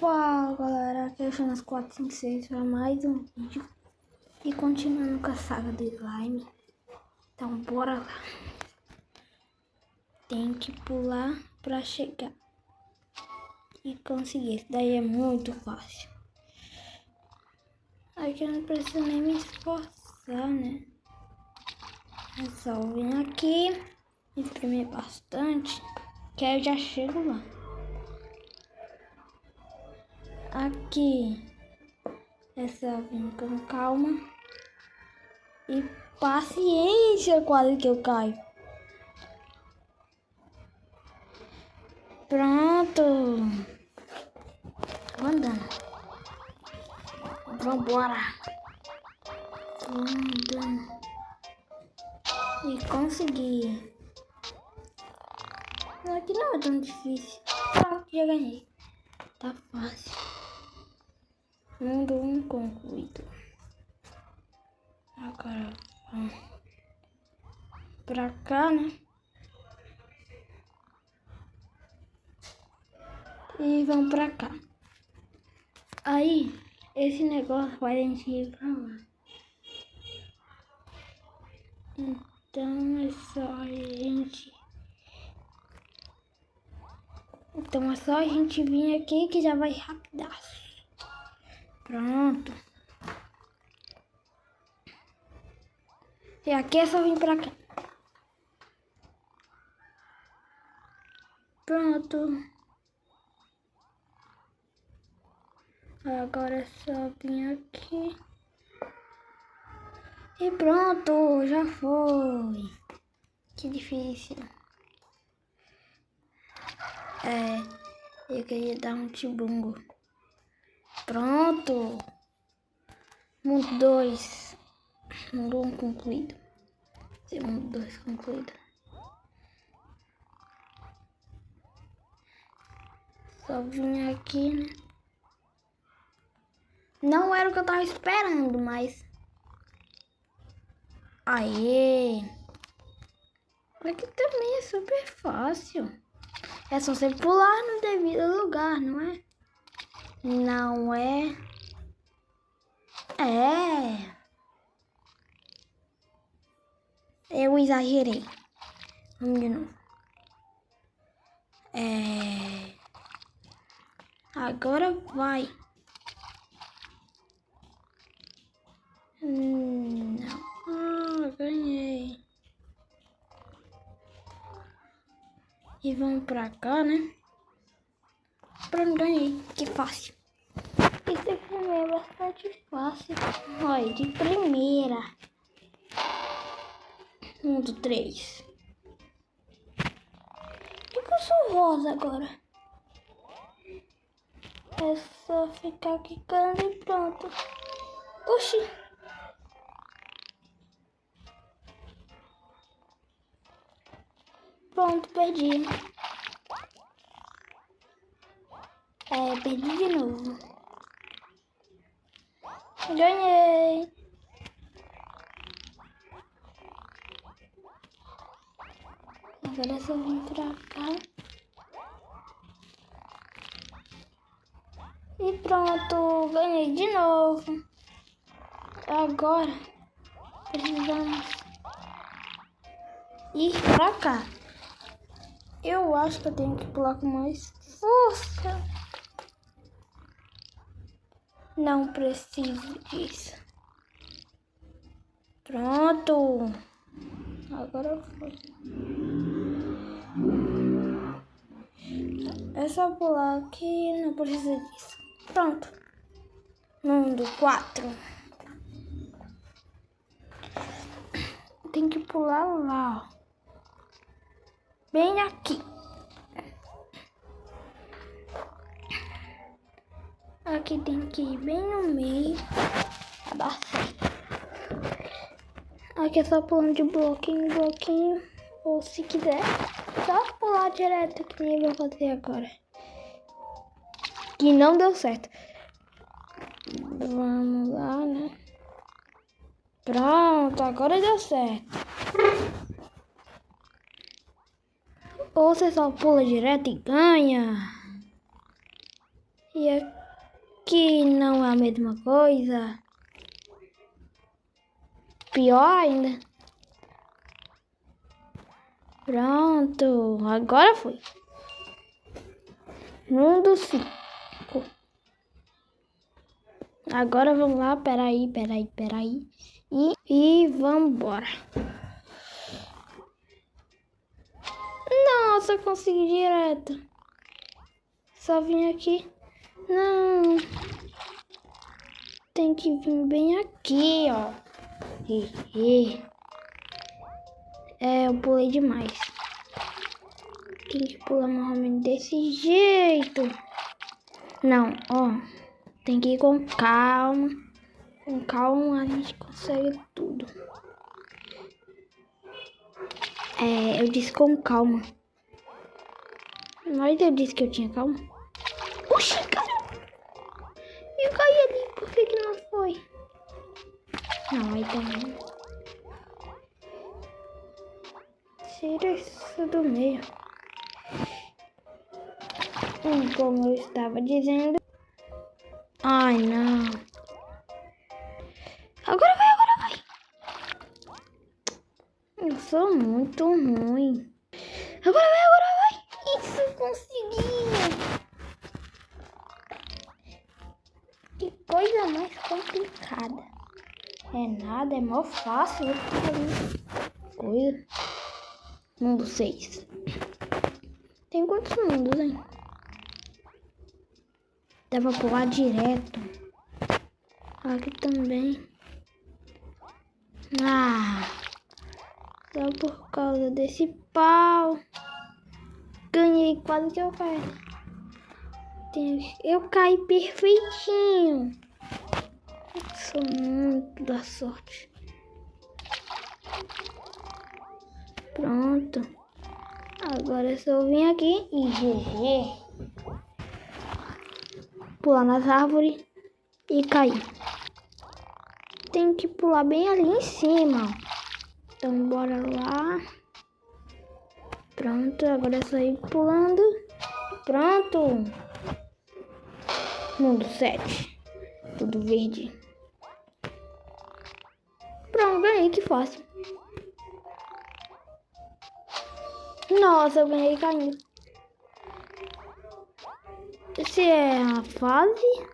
Fala galera, aqui é o Jonas 456 para mais um vídeo e continuando com a saga do slime. Então bora lá. Tem que pular para chegar e conseguir. Isso daí é muito fácil. Aqui eu não preciso nem me esforçar, né? É só vir aqui, espremer bastante, que aí eu já chego lá. Aqui é só vir com calma e paciência, quase que eu caio. Pronto. Tô andando. Vambora. Tô andando. E consegui. Aqui não é tão difícil. Pronto, já ganhei. Tá fácil. Mundo 1 concluído. Agora vamos pra cá, né? E vamos pra cá. Aí, esse negócio vai a gente ir pra lá. Então é só a gente... Então é só a gente vir aqui que já vai rapidaço. Pronto. E aqui é só vir pra cá. Pronto. Agora é só vir aqui. E pronto, já foi. Que difícil. Eu queria dar um tibungo. Pronto. Mundo 2. Mundo 1 concluído. Mundo 2 concluído. Só vim aqui, né? Não era o que eu tava esperando, mas... Aê! Aqui também é super fácil. É só você pular no devido lugar, não é? Não é? É. Eu exagerei. Vamos de novo. Agora vai. Não. Ah, ganhei. E vamos pra cá, né? Pronto, ganhei. Que fácil. Isso aqui é bastante fácil. Olha, de primeira. Mundo 3. Por que eu sou rosa agora? É só ficar quicando e pronto. Oxi. Pronto, perdi. Perdi de novo. Ganhei. Agora é só vir pra cá. E pronto, ganhei de novo. Agora precisamos ir pra cá. Eu acho que eu tenho que pular com mais força. Não preciso disso. Pronto. Agora foi. É só pular aqui, não precisa disso. Pronto. Mundo 4. Tem que pular lá, ó. Bem aqui. Aqui tem que ir bem no meio. Vai dar certo. Aqui é só pulando de bloquinho em bloquinho. Ou se quiser, só pular direto que nem eu vou fazer agora. Que não deu certo. Vamos lá, né? Pronto, agora deu certo. Ou você só pula direto e ganha. E aqui não é a mesma coisa. Pior ainda. Pronto, agora foi. Mundo 5. Agora vamos lá, peraí. E vambora. Nossa, consegui direto. Só vim aqui. Não. Tem que vir bem aqui, ó. Eu pulei demais. Tem que pular mais ou menos desse jeito. Não, ó. Tem que ir com calma. Com calma a gente consegue tudo. Eu disse com calma. Mas eu disse que eu tinha calma. Oxi, cara. Eu caí ali. Por que não foi? Não, aí também. Tira isso do meio. Como eu estava dizendo. Ai, não. Agora vai. Eu sou muito ruim. Agora vai. Isso, consegui. Que coisa mais complicada. É nada, é mó fácil. Coisa. Mundo 6. Tem quantos mundos, hein? Dá pra pular direto. Aqui também. Só por causa desse pau. Ganhei, quase que eu caí. Eu caí perfeitinho. Sou muito da sorte. Pronto. Agora é só vir aqui e pular nas árvores e cair. Tem que pular bem ali em cima. Então bora lá. Pronto, agora é só ir pulando. Pronto. Mundo 7. Tudo verde. Pronto, ganhei, que fácil. Nossa, eu ganhei caindo. Se é a fase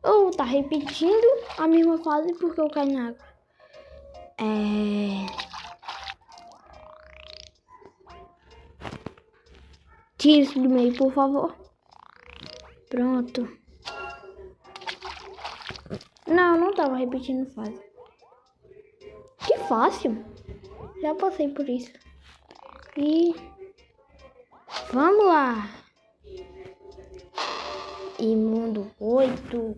ou tá repetindo a mesma fase porque eu caí na água. Tira isso do meio, por favor. Pronto. Não tava repetindo fase. Que fácil. Já passei por isso. E vamos lá. E mundo 8.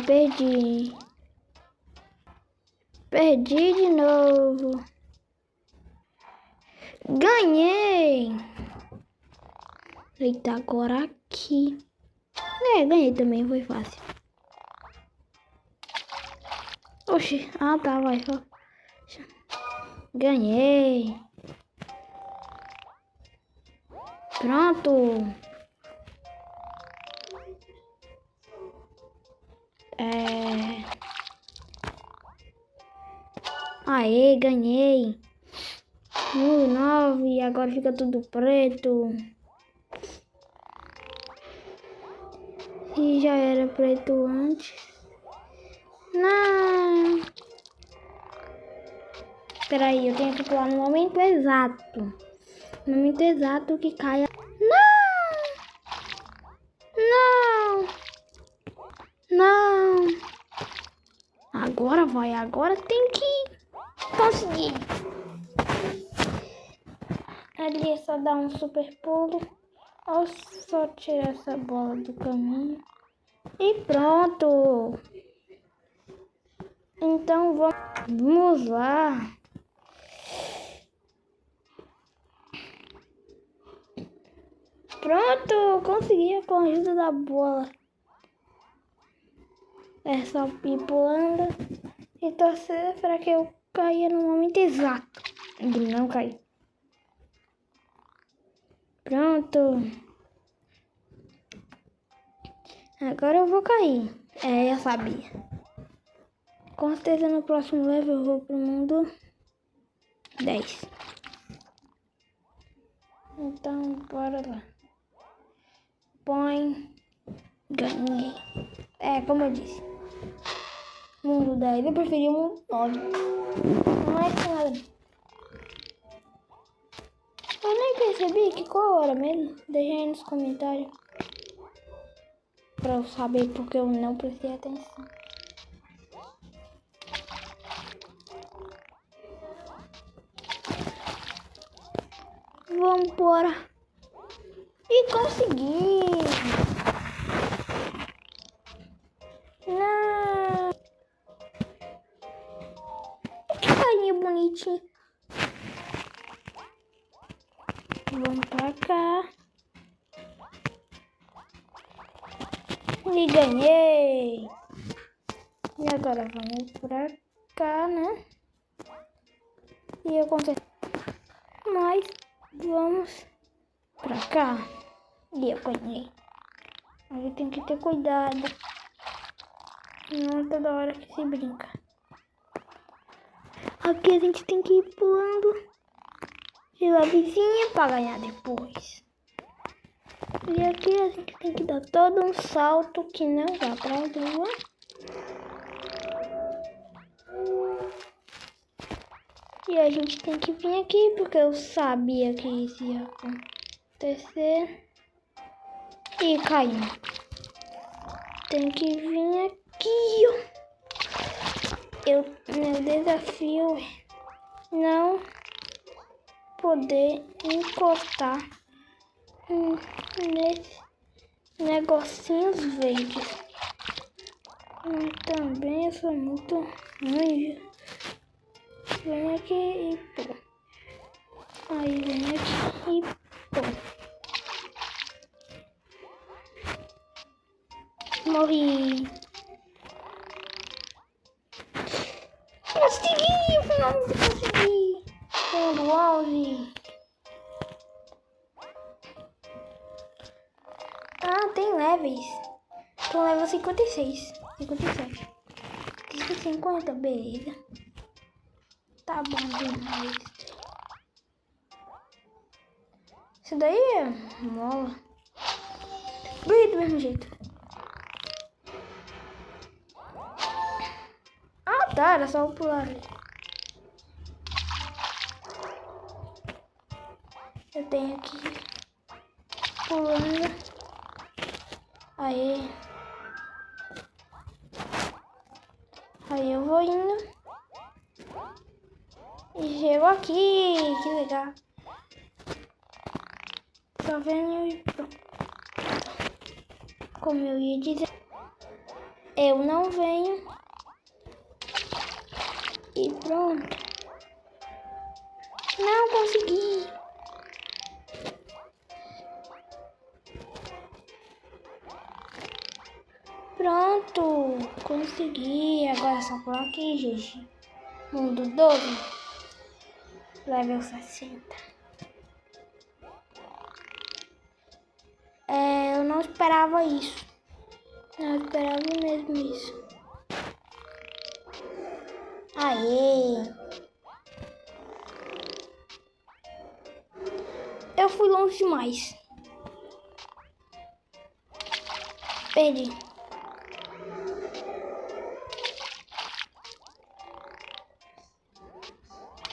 Perdi. Perdi de novo. Ganhei. Eita, agora aqui. Ganhei também, foi fácil. Oxi, tá, vai. Ganhei. Pronto. Aê, ganhei. 9, agora fica tudo preto. E já era preto antes. Não. Peraí, eu tenho que pular no momento exato. No momento exato que caia. Não. Agora vai, agora tem que conseguir. Ali é só dar um super pulo. Ou só tirar essa bola do caminho. E pronto. Então vamos lá. Pronto, consegui com a ajuda da bola. É só ir pulando e torcer para que eu caia no momento exato. E não cair. Pronto. Agora eu vou cair. É, eu sabia. Com certeza no próximo level eu vou pro mundo 10. Então, bora lá. Põe. Ganhei. É, como eu disse. Mundo 10. Eu preferi o mundo 9. Não é que nada. Eu nem percebi que qual hora mesmo. Deixa aí nos comentários. Pra eu saber porque eu não prestei atenção. Vambora. E consegui. Não. Que carinha bonitinho. Vamos pra cá. E ganhei. E agora vamos pra cá, né? E eu consegui. Mas vamos pra cá. E eu ganhei. A gente tem que ter cuidado. Não é toda hora que se brinca. Aqui a gente tem que ir pulando pela vizinha pra ganhar depois. E aqui a gente tem que dar todo um salto que não dá pra lua. E a gente tem que vir aqui porque eu sabia que isso ia acontecer. E caiu. Tem que vir aqui, ó. Meu desafio é não poder encostar nesses negocinhos verdes. Também eu sou muito ruim. Vem aqui e pô. Aí vem aqui e pô. Morri. Consegui! Finalmente consegui! Mundo 11. Ah, tem levels. Tô level 56. 57. 50, beleza. Tá bom demais. Isso daí é mola. Bem do mesmo jeito. Ah, tá. Era só pular ali. Eu tenho que ir pulando. Aí. Aí eu vou indo. E chego aqui. Que legal. Só venho e pronto. Como eu ia dizer. Eu não venho. E pronto. Não consegui. Pronto. Consegui. Agora é só por aqui, gente. Mundo 12. Level 60. Eu não esperava isso. Não esperava mesmo isso. Aê! Eu fui longe demais. Perdi.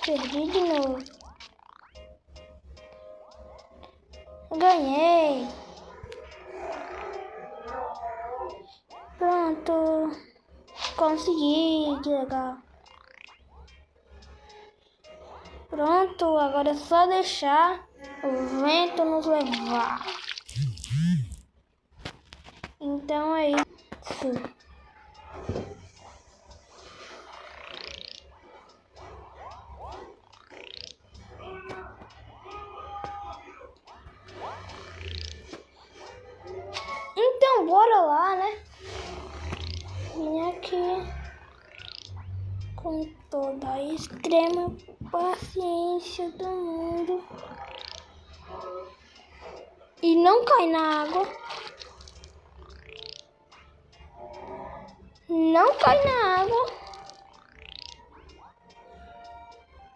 Perdi de novo. Ganhei. Pronto. Consegui. Que legal. Pronto. Agora é só deixar o vento nos levar. Então é isso. Então, bora lá, né? Vim aqui com toda a extrema paciência do mundo. E não cai na água. Não cai na água.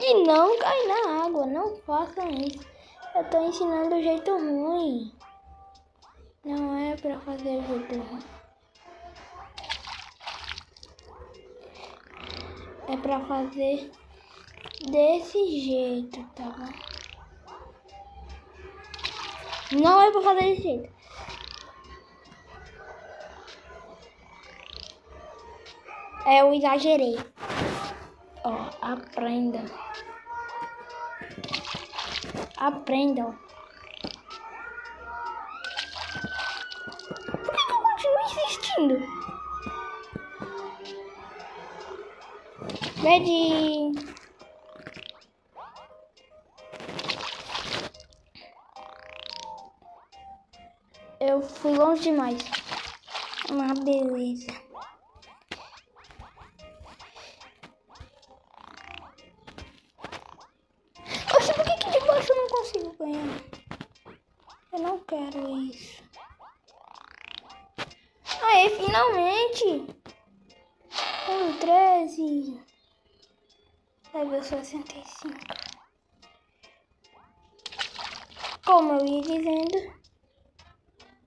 E não cai na água. Não façam isso. Eu tô ensinando o jeito ruim. Não é pra fazer o jeito ruim. É pra fazer desse jeito, tá bom? Não é pra fazer desse jeito. Eu exagerei. Ó, aprenda. Aprendam. Por que eu continuo insistindo? Ready. Eu fui longe demais. Uma beleza. Oxe, por que de baixo eu não consigo ganhar? Eu não quero isso. Aê, finalmente! 13. Level 65. Como eu ia dizendo,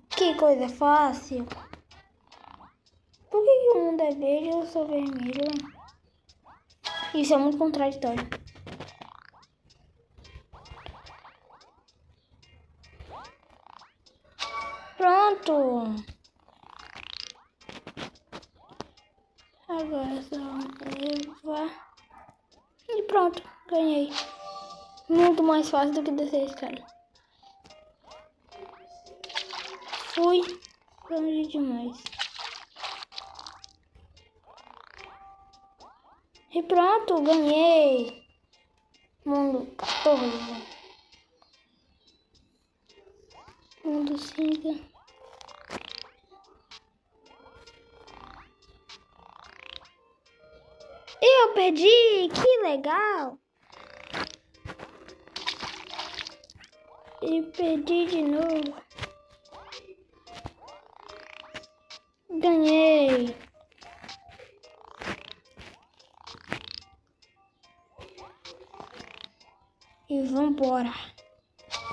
que coisa fácil. Por que o mundo é verde e eu sou vermelho? Isso é muito contraditório. Pronto. Agora só levar. E pronto, ganhei. Muito mais fácil do que descer a escada. Fui longe demais. E pronto, ganhei. Mundo 14. Mundo 5. Eu perdi, que legal. E perdi de novo. Ganhei. E vambora.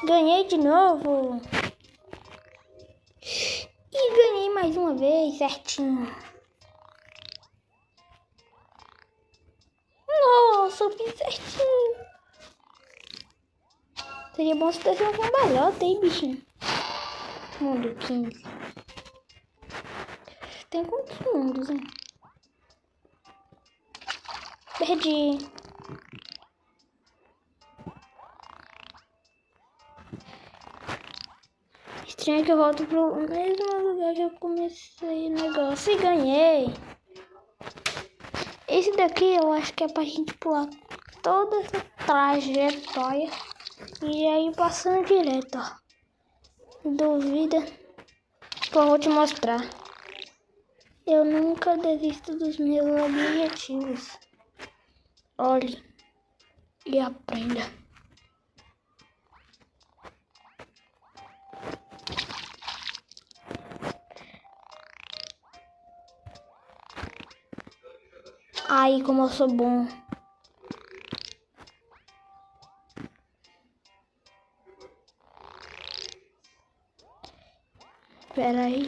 Ganhei de novo. E ganhei mais uma vez, certinho. Nossa, eu fiz certinho. Seria bom se tivesse uma cambalhota, hein, bichinho? Mundo 15. Tem quantos mundos, hein? Perdi. Estranho que eu volto pro mesmo lugar que eu comecei o negócio e ganhei. Esse daqui eu acho que é pra gente pular toda essa trajetória e aí passando direto, ó. Duvida? Pô, eu vou te mostrar. Eu nunca desisto dos meus objetivos. Olhe e aprenda. Ai, como eu sou bom. Pera aí.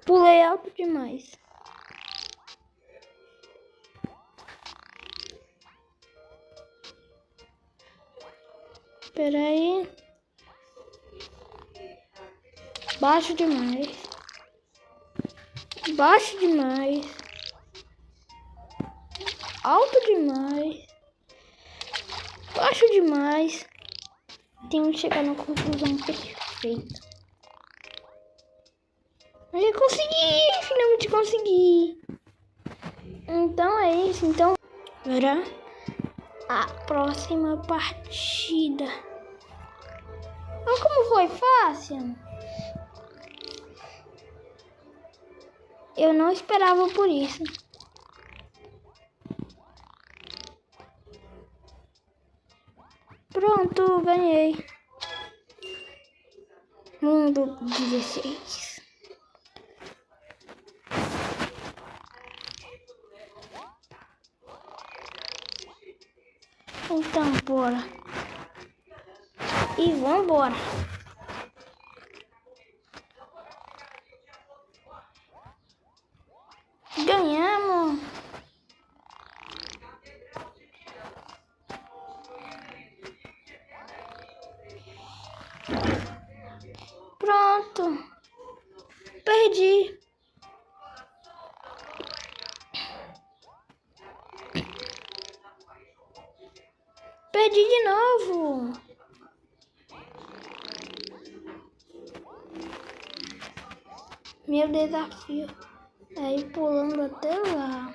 Pulei alto demais. Pera aí. Baixo demais. Baixo demais. Alto demais. Baixo demais. Tenho que chegar na conclusão perfeita. Eu consegui! Finalmente consegui! Então é isso. Então, agora a próxima partida. Olha como foi fácil. Eu não esperava por isso. Pronto, ganhei. Mundo 16. Então, bora. E vambora. Ganhamos. Pronto. Perdi. Perdi de novo. Meu desafio é ir pulando até lá.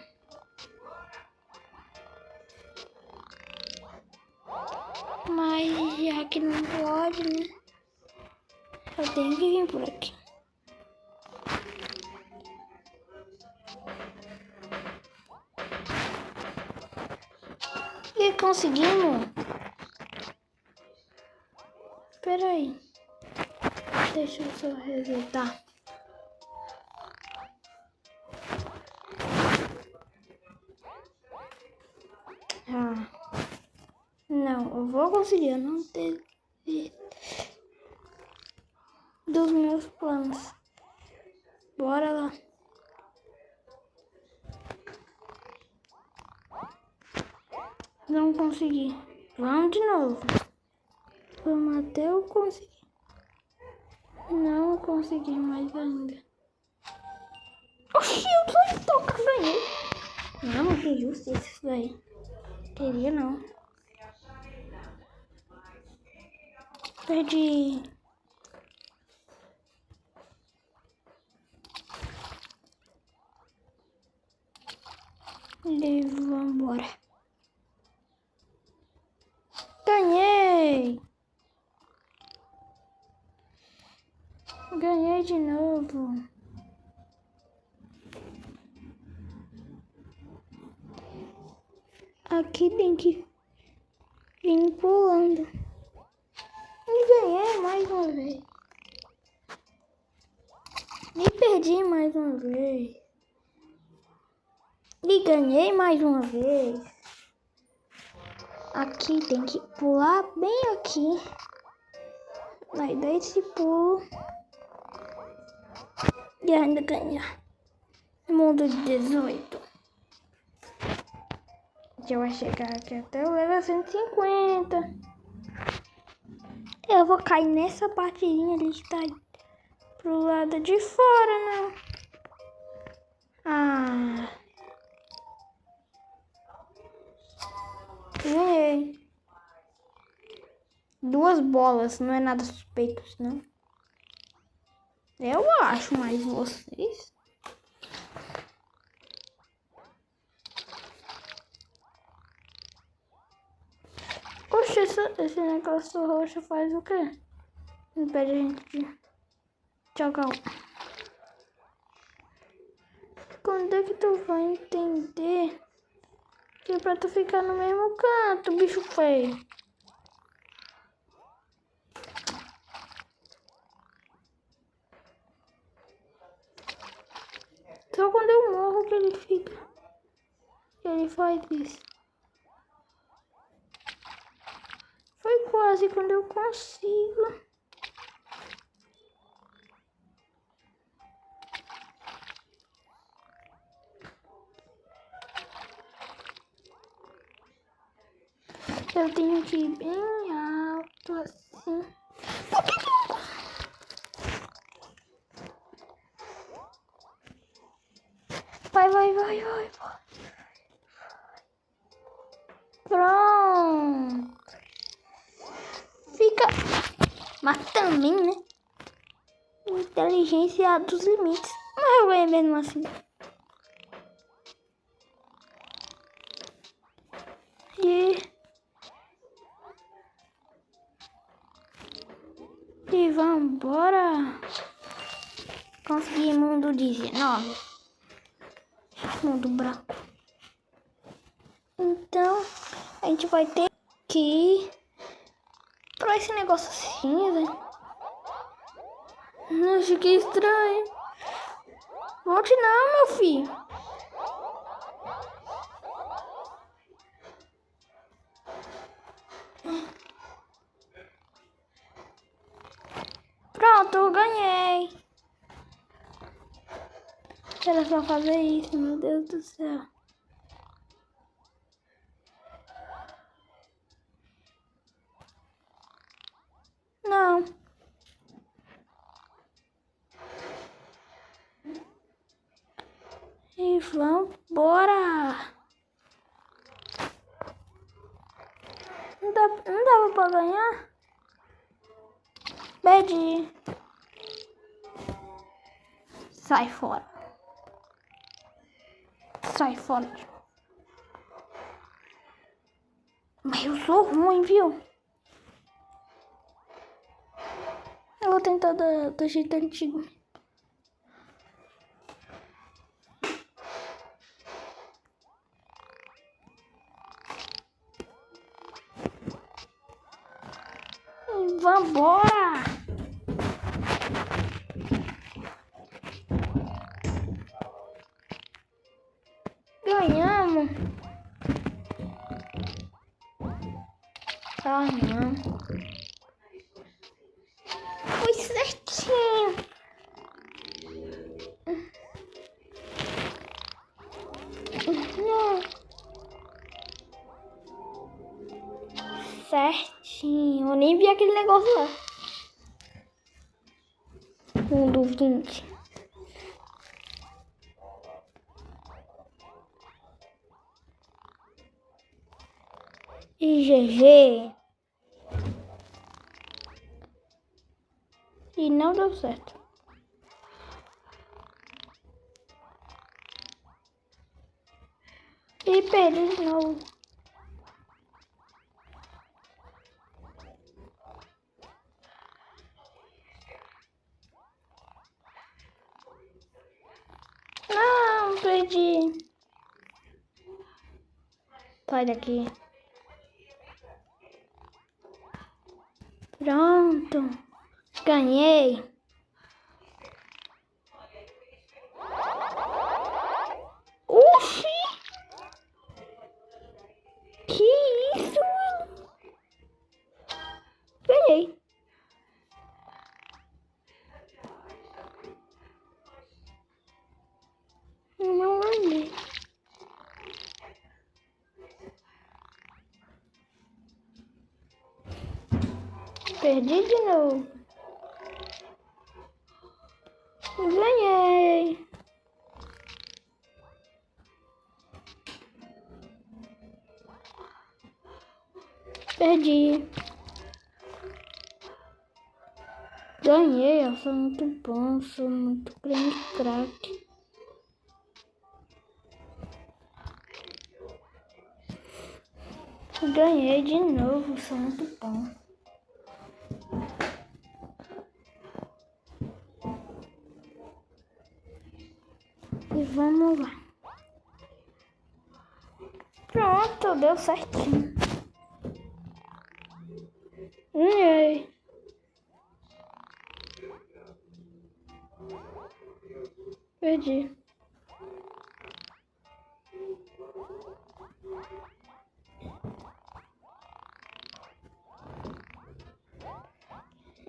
Mas já que não pode, né? Eu tenho que vir por aqui. E conseguimos. Espera aí. Deixa eu só resetar. Não, eu vou conseguir. Eu não tenho dos meus planos. Bora lá. Não consegui. Vamos de novo. Vamos até eu conseguir. Não consegui mais ainda. Oxi, eu tô tocando aí. Não, que justiça isso daí. Queria não. Perdi. E vambora. Ganhei! Ganhei de novo. Aqui tem que vir pulando. E ganhei mais uma vez. E perdi mais uma vez. E ganhei mais uma vez. Aqui tem que pular bem aqui. Vai dar esse pulo. E ainda ganhar. Mundo de 18. Já vai chegar aqui até o level 150. Eu vou cair nessa partezinha ali que tá pro lado de fora, né? Ganhei. 2 bolas, não é nada suspeito, não. Eu acho, mas vocês... Poxa, esse negócio roxo faz o quê? Impede a gente de jogar. Quando é que tu vai entender que é pra tu ficar no mesmo canto, bicho feio? Só quando eu morro que ele fica. Que ele faz isso. Foi quase quando eu consigo. Eu tenho que ir bem alto assim. Vai. Pronto. Fica. Mas também, né? Inteligência dos limites. Mas eu ganhei mesmo assim. E vambora. Consegui mundo 19. Mundo branco. Então, a gente vai ter que ir pra esse negócio cinza. Nossa, que estranho. Volte não, meu filho. Pronto, eu ganhei. Era só fazer isso, meu Deus do céu. Não. E vambora. Não dava pra ganhar? Perdi. Sai fora. Sai fora. Mas eu sou ruim, viu? Eu vou tentar do jeito antigo. Vambora! Ganhamos! Ah, não. Foi certinho. Não. Certinho. Eu nem vi aquele negócio lá. Mundo 20. E GG. E não deu certo. E perdi de novo. Não, perdi. Sai daqui. Pronto. Ganhei. Oxi! Que isso? Ganhei. Não ganhei. Perdi de novo. Ganhei. Perdi. Ganhei, eu sou muito bom, sou muito grande craque. Ganhei de novo, sou muito bom. E vamos lá. Pronto, deu certinho. Ganhei. Perdi.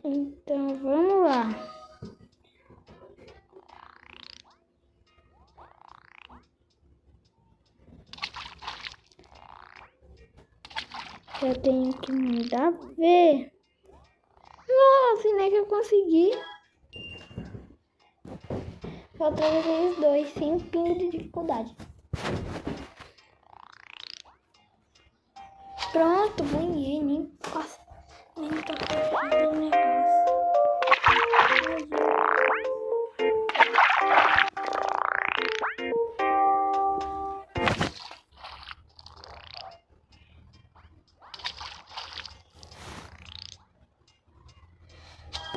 Então vamos lá. Eu tenho que mandar ver. Nossa, nem que eu consegui. Faltou vocês dois, sem pingo de dificuldade. Pronto, ganhei, nem faço. Nem tô fazendo negócio.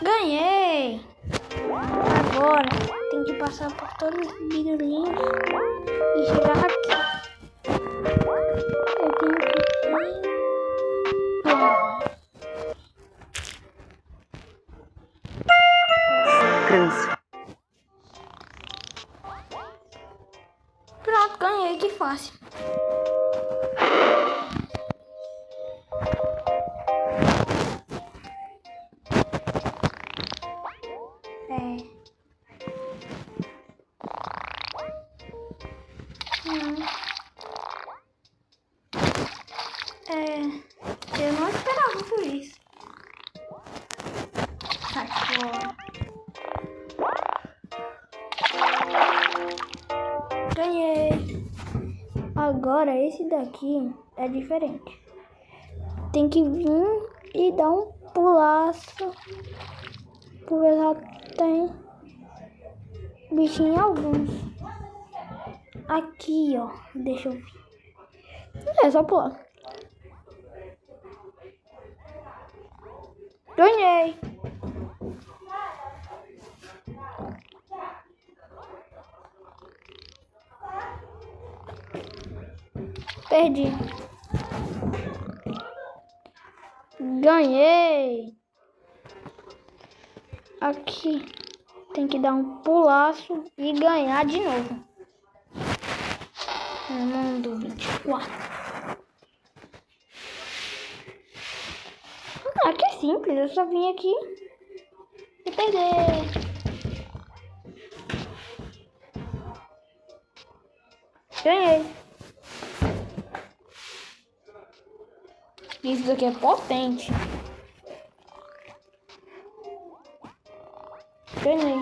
Ganhei! Agora tem que passar por todos os birulinhos e chegar aqui. Eu tenho que ir. seconds. Pronto, ganhei, que fácil. Eu não esperava por isso. Sai fora. Ganhei. Agora esse daqui é diferente. Tem que vir e dar um pulaço. Porque já tem bichinho alguns. Aqui, ó. Deixa eu ver. É só pular. Ganhei. Perdi. Ganhei. Aqui. Tem que dar um pulaço e ganhar de novo. Mundo 24. Aqui é simples. Eu só vim aqui e perder. Ganhei. Isso daqui é potente. Ganhei.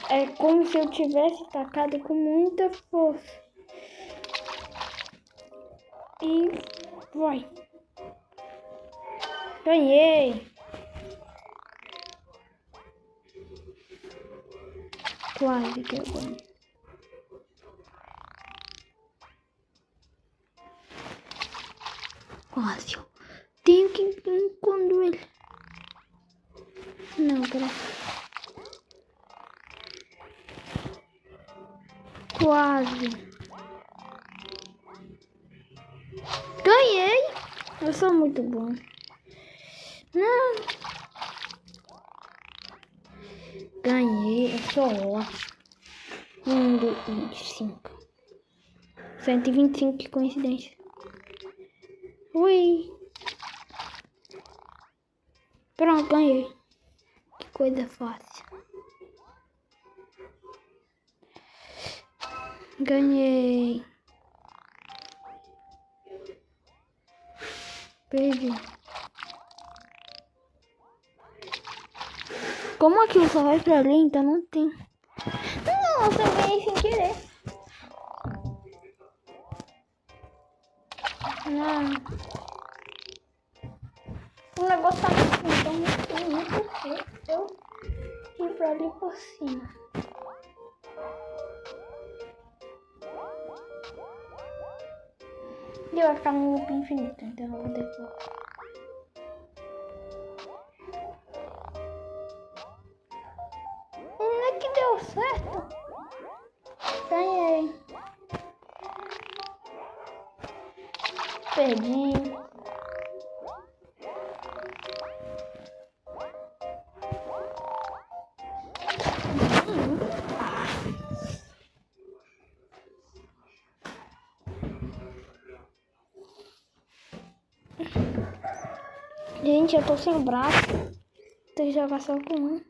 É como se eu tivesse tacado com muita força. E vai. Ganhei. Quase que eu ganhei. Quase. Tenho que ir quando ele... Não, pera. Quase. Ganhei. Eu sou muito bom. Não. Ganhei. Eu sou ótimo. Mundo 25. 125, que coincidência. Ui. Pronto, ganhei. Que coisa fácil. Ganhei. Perdi. Como aquilo só vai pra ali, então não tem. Nossa, eu ganhei sem querer. Não. O negócio tá muito feio. Eu ir pra ali por cima. E vai ficar num loop infinito, então eu vou decorar. Não é que deu certo. Ganhei. Perdi. Gente, eu tô sem o braço. Tem que jogar só com um.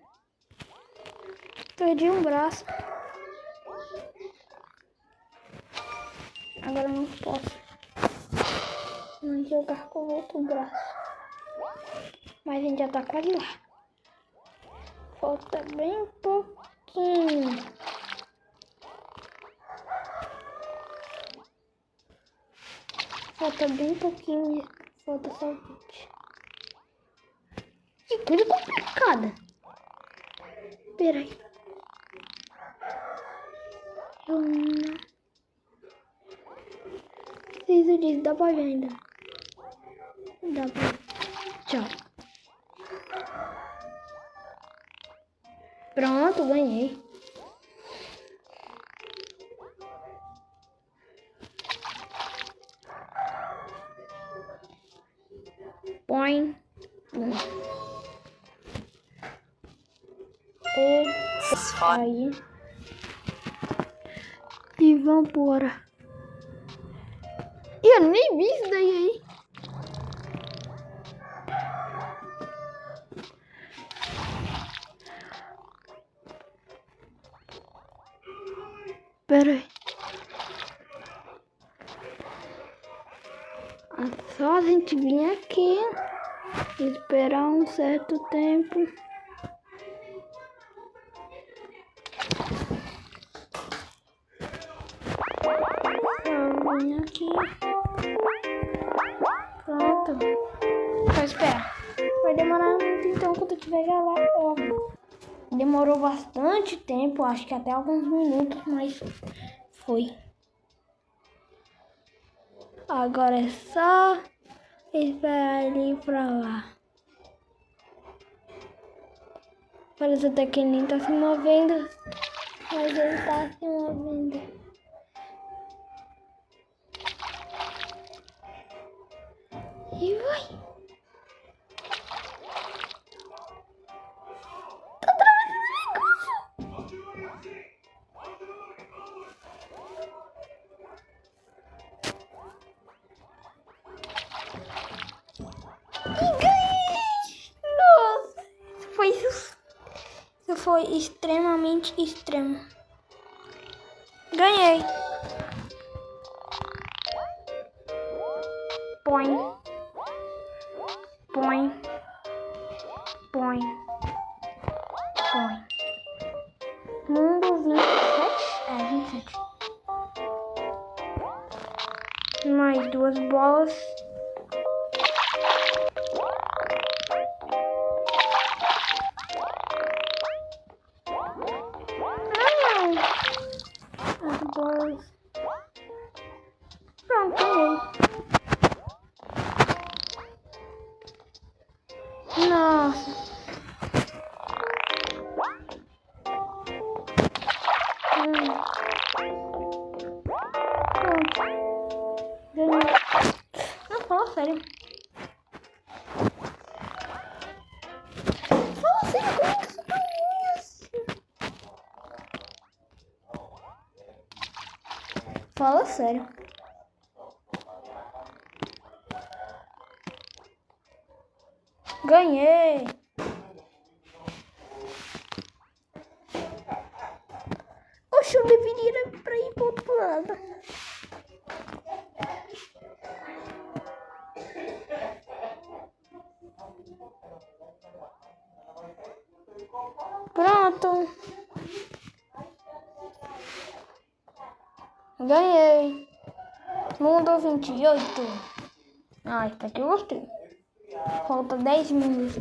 Perdi um braço. Agora eu não posso. Não jogar com o outro braço. Mas a gente já tá quase lá. Falta bem pouquinho. Falta bem pouquinho. Falta só 20. Que coisa complicada. Pera aí. Eu não preciso disso. Dá pra ver ainda. Dá pra ver. Tchau. Pronto, ganhei. Põe. Aí. E vambora. E eu nem vi isso daí aí. Pera aí. É só a gente vir aqui, esperar um certo tempo. Só vir aqui. Pronto. Só esperar. Vai demorar muito então quando eu estiver já lá. Ó. Demorou bastante tempo, acho que até alguns minutos, mas foi. Agora é só esperar ele ir pra lá. Parece até que ele nem tá se movendo, mas ele tá se movendo. E vai. Tá atravessando o negócio. E ganhei! Nossa, isso foi extremamente extremo. Ganhei. Põe. Põe. Põe. Põe. Mundo 27? É, 27. Mais 2 bolas. As bolas. Pronto, ganhei. Nossa. Pronto. Ganhei. Não, fala sério. Fala sério, como é que isso ganhou assim? Fala sério. Ganhei. Oxe, eu deveria ir pra ir pro outro lado. Pronto. Ganhei. Mundo 28. Ah, esse aqui eu gostei. Falta 10 mundos.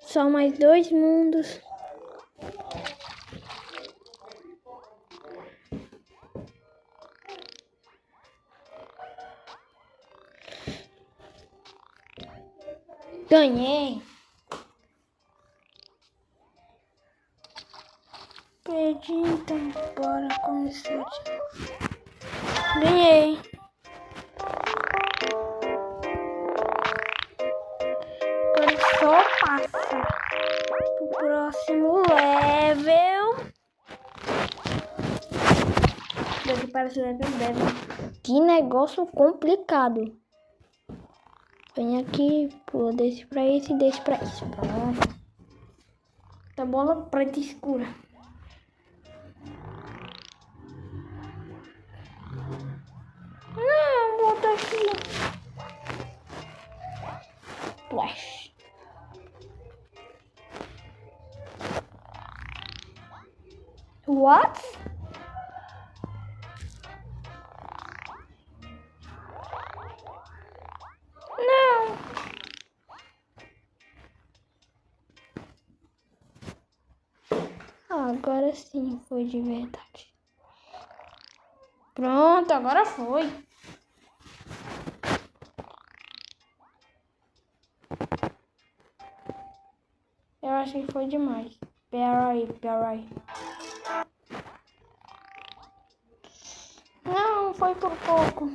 Só mais 2 mundos. Ganhei. Perdi, então bora começar. Ganhei. Agora só passa pro próximo level. Daqui parece level 10. Que negócio complicado. Vem aqui, pula desse pra esse e desse pra esse. Pronto. Tá bola preta escura. Não, bota aqui. Flash. What? Não. Agora sim foi de verdade. Pronto, agora foi. Eu acho que foi demais. Pera aí, pera aí. Não, foi por pouco.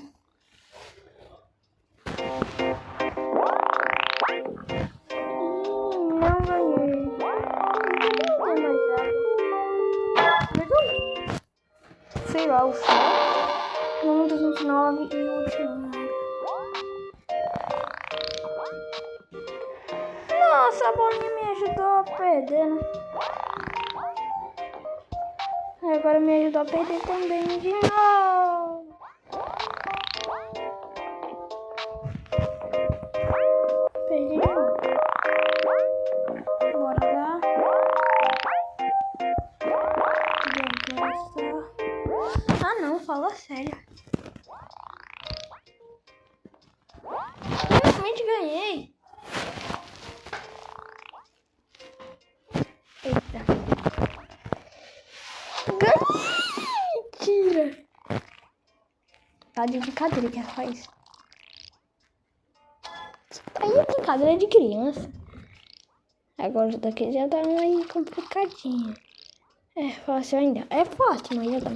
ao sol. No 129 e o último. Nossa, a bolinha me ajudou a perder, né? Agora me ajudou a perder também de novo. Perdi de novo. Bora lá. Ah não, fala sério. Finalmente ganhei. Eita. Ganhei! Mentira. Tá de brincadeira que ela faz. Aí é brincadeira de criança. Agora isso daqui já tá mais complicadinho. É fácil ainda. É fácil, mas já tá.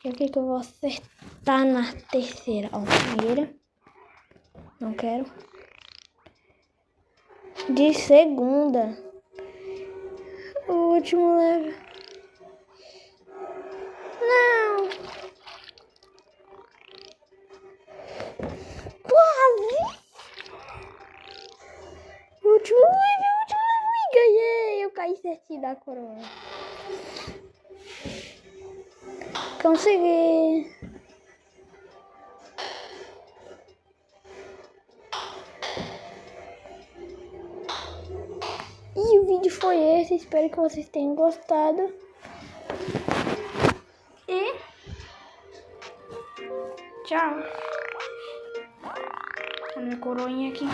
E o que eu vou acertar na terceira? Ó, primeira. Não quero. De segunda. O último level. Não. Quase. O último level e ganhei. Eu caí certinho da coroa. Consegui. E o vídeo foi esse. Espero que vocês tenham gostado. E tchau. A minha coroinha aqui.